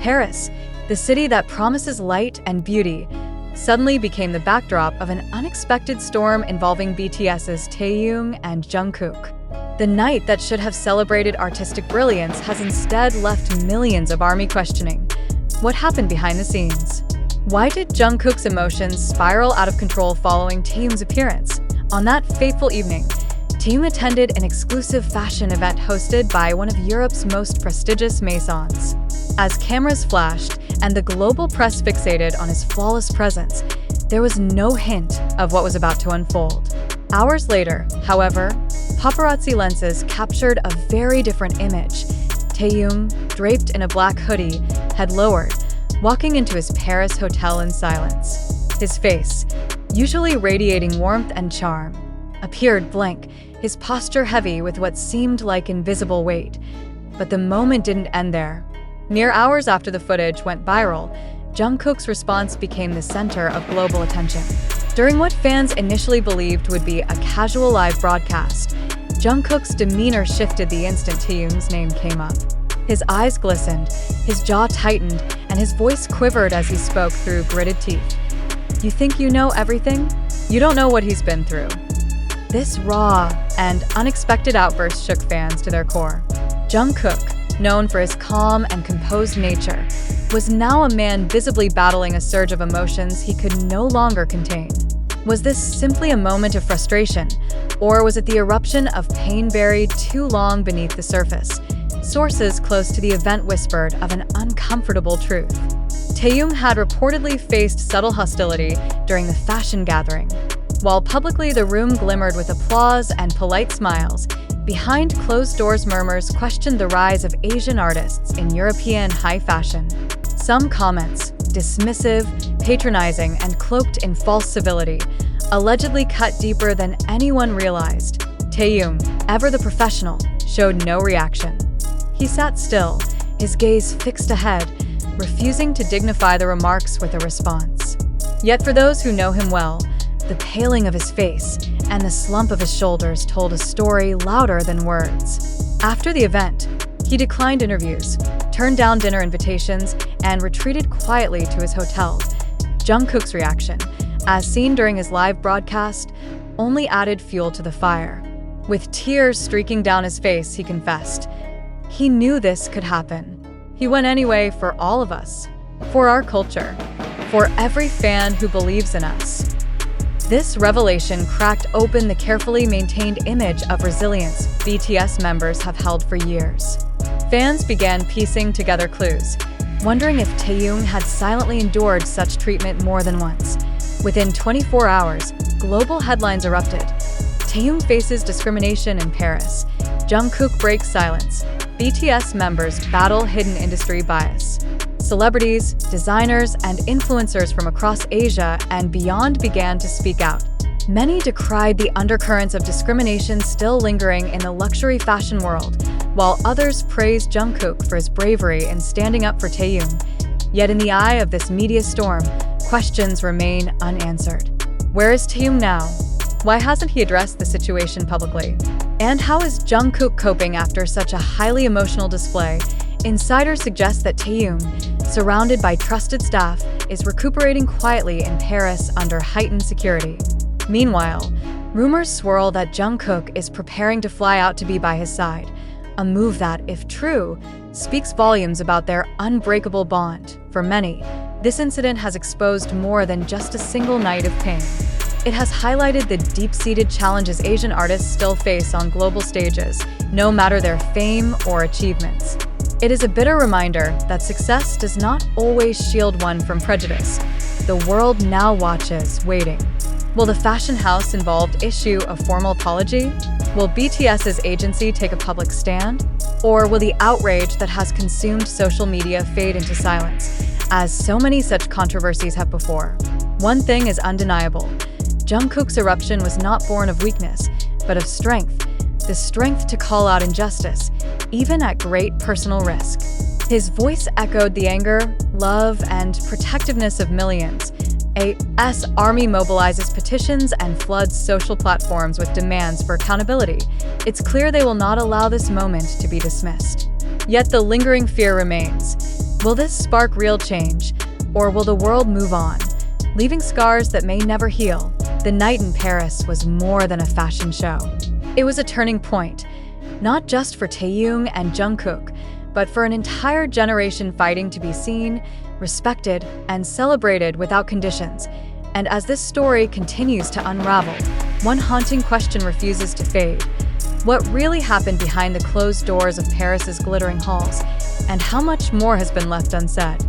Paris, the city that promises light and beauty, suddenly became the backdrop of an unexpected storm involving BTS's Taehyung and Jungkook. The night that should have celebrated artistic brilliance has instead left millions of ARMY questioning. What happened behind the scenes? Why did Jungkook's emotions spiral out of control following Taehyung's appearance? On that fateful evening, Taehyung attended an exclusive fashion event hosted by one of Europe's most prestigious maisons. As cameras flashed and the global press fixated on his flawless presence, there was no hint of what was about to unfold. Hours later, however, paparazzi lenses captured a very different image. Taehyung, draped in a black hoodie, head lowered, walking into his Paris hotel in silence. His face, usually radiating warmth and charm, appeared blank, his posture heavy with what seemed like invisible weight. But the moment didn't end there. Mere hours after the footage went viral, Jungkook's response became the center of global attention. During what fans initially believed would be a casual live broadcast, Jungkook's demeanor shifted the instant Taehyung's name came up. His eyes glistened, his jaw tightened, and his voice quivered as he spoke through gritted teeth. "You think you know everything? You don't know what he's been through." This raw and unexpected outburst shook fans to their core. Jungkook, known for his calm and composed nature, was now a man visibly battling a surge of emotions he could no longer contain. Was this simply a moment of frustration, or was it the eruption of pain buried too long beneath the surface? Sources close to the event whispered of an uncomfortable truth. Taehyung had reportedly faced subtle hostility during the fashion gathering. While publicly the room glimmered with applause and polite smiles, behind closed doors murmurs questioned the rise of Asian artists in European high fashion. Some comments, dismissive, patronizing, and cloaked in false civility, allegedly cut deeper than anyone realized. Taehyung, ever the professional, showed no reaction. He sat still, his gaze fixed ahead, refusing to dignify the remarks with a response. Yet for those who know him well, the paling of his face and the slump of his shoulders told a story louder than words. After the event, he declined interviews, turned down dinner invitations, and retreated quietly to his hotel. Jungkook's reaction, as seen during his live broadcast, only added fuel to the fire. With tears streaking down his face, he confessed, he knew this could happen. He went anyway for all of us, for our culture, for every fan who believes in us. This revelation cracked open the carefully maintained image of resilience BTS members have held for years. Fans began piecing together clues, wondering if Taehyung had silently endured such treatment more than once. Within 24 hours, global headlines erupted. Taehyung faces discrimination in Paris. Jungkook breaks silence. BTS members battle hidden industry bias. Celebrities, designers, and influencers from across Asia and beyond began to speak out. Many decried the undercurrents of discrimination still lingering in the luxury fashion world, while others praised Jungkook for his bravery in standing up for Taehyung. Yet in the eye of this media storm, questions remain unanswered. Where is Taehyung now? Why hasn't he addressed the situation publicly? And how is Jungkook coping after such a highly emotional display? Insiders suggest that Taehyung, surrounded by trusted staff, is recuperating quietly in Paris under heightened security. Meanwhile, rumors swirl that Jungkook is preparing to fly out to be by his side, a move that, if true, speaks volumes about their unbreakable bond. For many, this incident has exposed more than just a single night of pain. It has highlighted the deep-seated challenges Asian artists still face on global stages, no matter their fame or achievements. It is a bitter reminder that success does not always shield one from prejudice. The world now watches, waiting. Will the fashion house involved issue a formal apology? Will BTS's agency take a public stand? Or will the outrage that has consumed social media fade into silence, as so many such controversies have before? One thing is undeniable. Jungkook's eruption was not born of weakness, but of strength. The strength to call out injustice, even at great personal risk. His voice echoed the anger, love, and protectiveness of millions. AS Army mobilizes petitions and floods social platforms with demands for accountability. It's clear they will not allow this moment to be dismissed. Yet the lingering fear remains. Will this spark real change, or will the world move on, leaving scars that may never heal? The night in Paris was more than a fashion show. It was a turning point, not just for Taehyung and Jungkook, but for an entire generation fighting to be seen, respected, and celebrated without conditions. And as this story continues to unravel, one haunting question refuses to fade. What really happened behind the closed doors of Paris's glittering halls, and how much more has been left unsaid?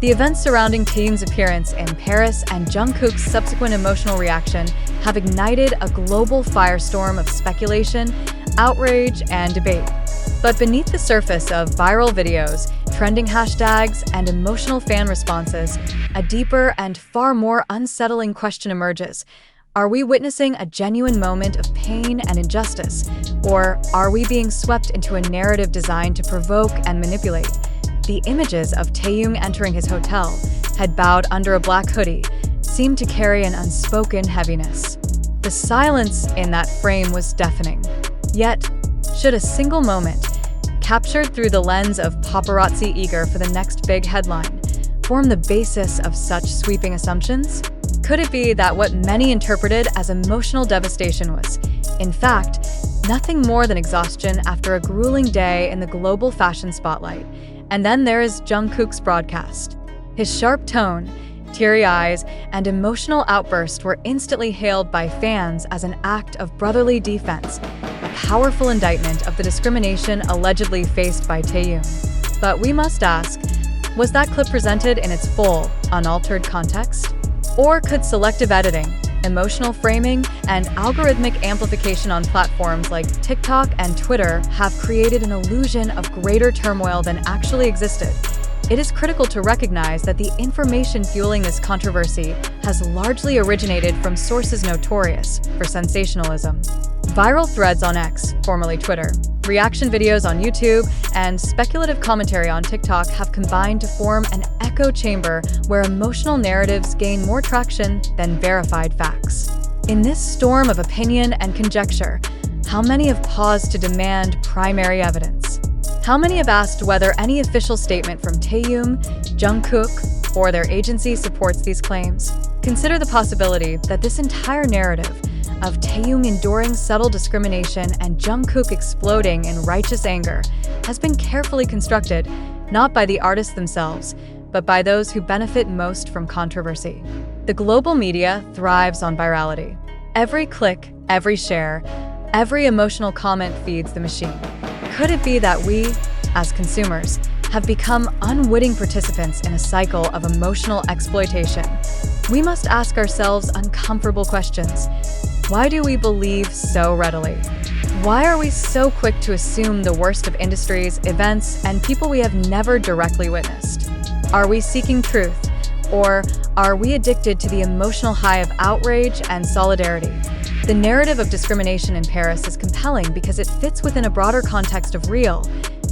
The events surrounding Taehyung's appearance in Paris and Jungkook's subsequent emotional reaction have ignited a global firestorm of speculation, outrage, and debate. But beneath the surface of viral videos, trending hashtags, and emotional fan responses, a deeper and far more unsettling question emerges. Are we witnessing a genuine moment of pain and injustice, or are we being swept into a narrative designed to provoke and manipulate? The images of Taehyung entering his hotel, head bowed under a black hoodie, seemed to carry an unspoken heaviness. The silence in that frame was deafening. Yet, should a single moment, captured through the lens of paparazzi eager for the next big headline, form the basis of such sweeping assumptions? Could it be that what many interpreted as emotional devastation was, in fact, nothing more than exhaustion after a grueling day in the global fashion spotlight? And then there is Jungkook's broadcast. His sharp tone, teary eyes, and emotional outburst were instantly hailed by fans as an act of brotherly defense, a powerful indictment of the discrimination allegedly faced by Taehyung. But we must ask, was that clip presented in its full, unaltered context? Or could selective editing, emotional framing, and algorithmic amplification on platforms like TikTok and Twitter have created an illusion of greater turmoil than actually existed? It is critical to recognize that the information fueling this controversy has largely originated from sources notorious for sensationalism. Viral threads on X, formerly Twitter, reaction videos on YouTube, and speculative commentary on TikTok have combined to form an echo chamber where emotional narratives gain more traction than verified facts. In this storm of opinion and conjecture, how many have paused to demand primary evidence? How many have asked whether any official statement from Taehyung, Jungkook, or their agency supports these claims? Consider the possibility that this entire narrative of Taehyung enduring subtle discrimination and Jungkook exploding in righteous anger has been carefully constructed, not by the artists themselves, but by those who benefit most from controversy. The global media thrives on virality. Every click, every share, every emotional comment feeds the machine. Could it be that we, as consumers, have become unwitting participants in a cycle of emotional exploitation? We must ask ourselves uncomfortable questions. Why do we believe so readily? Why are we so quick to assume the worst of industries, events, and people we have never directly witnessed? Are we seeking truth, or are we addicted to the emotional high of outrage and solidarity? The narrative of discrimination in Paris is compelling because it fits within a broader context of real,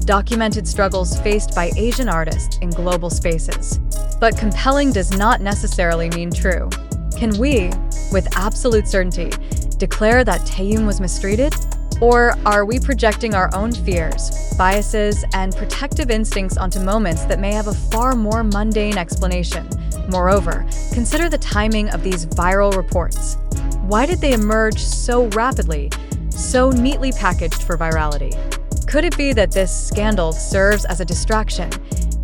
documented struggles faced by Asian artists in global spaces. But compelling does not necessarily mean true. Can we, with absolute certainty, declare that Taehyung was mistreated? Or are we projecting our own fears, biases, and protective instincts onto moments that may have a far more mundane explanation? Moreover, consider the timing of these viral reports. Why did they emerge so rapidly, so neatly packaged for virality? Could it be that this scandal serves as a distraction,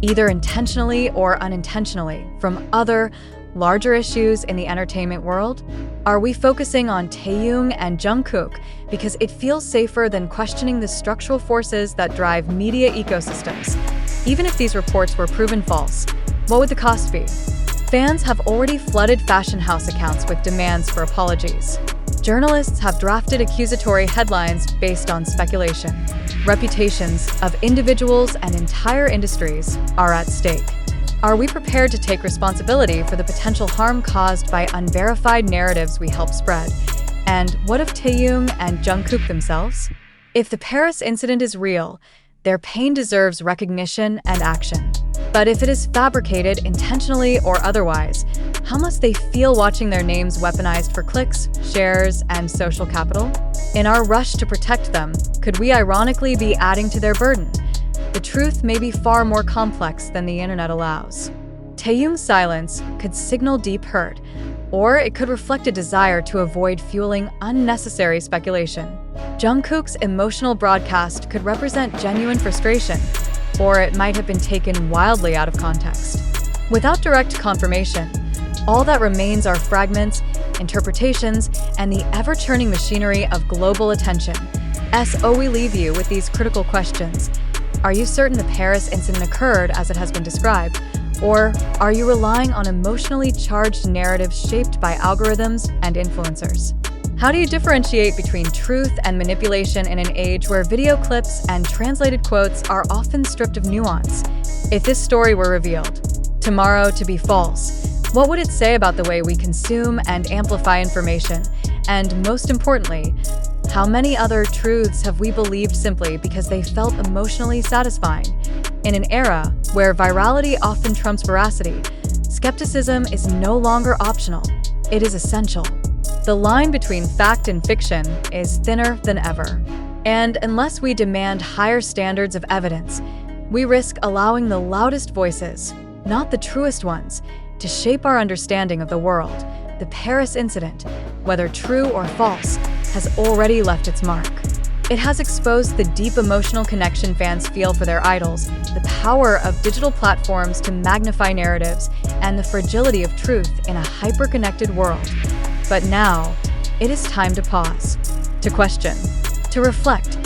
either intentionally or unintentionally, from other, larger issues in the entertainment world? Are we focusing on Taehyung and Jungkook because it feels safer than questioning the structural forces that drive media ecosystems? Even if these reports were proven false, what would the cost be? Fans have already flooded fashion house accounts with demands for apologies. Journalists have drafted accusatory headlines based on speculation. Reputations of individuals and entire industries are at stake. Are we prepared to take responsibility for the potential harm caused by unverified narratives we help spread? And what of Taehyung and Jungkook themselves? If the Paris incident is real, their pain deserves recognition and action. But if it is fabricated intentionally or otherwise, how must they feel watching their names weaponized for clicks, shares, and social capital? In our rush to protect them, could we ironically be adding to their burden? the truth may be far more complex than the internet allows. Taehyung's silence could signal deep hurt, or it could reflect a desire to avoid fueling unnecessary speculation. Jungkook's emotional broadcast could represent genuine frustration, or it might have been taken wildly out of context. Without direct confirmation, all that remains are fragments, interpretations, and the ever-churning machinery of global attention. So we leave you with these critical questions. Are you certain the Paris incident occurred as it has been described? Or are you relying on emotionally charged narratives shaped by algorithms and influencers? How do you differentiate between truth and manipulation in an age where video clips and translated quotes are often stripped of nuance? If this story were revealed tomorrow to be false, what would it say about the way we consume and amplify information? And most importantly, how many other truths have we believed simply because they felt emotionally satisfying? In an era where virality often trumps veracity, skepticism is no longer optional, it is essential. The line between fact and fiction is thinner than ever. And unless we demand higher standards of evidence, we risk allowing the loudest voices, not the truest ones, to shape our understanding of the world. The Paris incident, whether true or false, has already left its mark. It has exposed the deep emotional connection fans feel for their idols, the power of digital platforms to magnify narratives, and the fragility of truth in a hyper-connected world. But now, it is time to pause, to question, to reflect.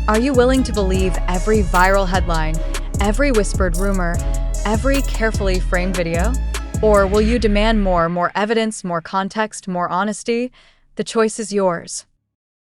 Are you willing to believe every viral headline, every whispered rumor, every carefully framed video? Or will you demand more evidence, more context, more honesty? The choice is yours.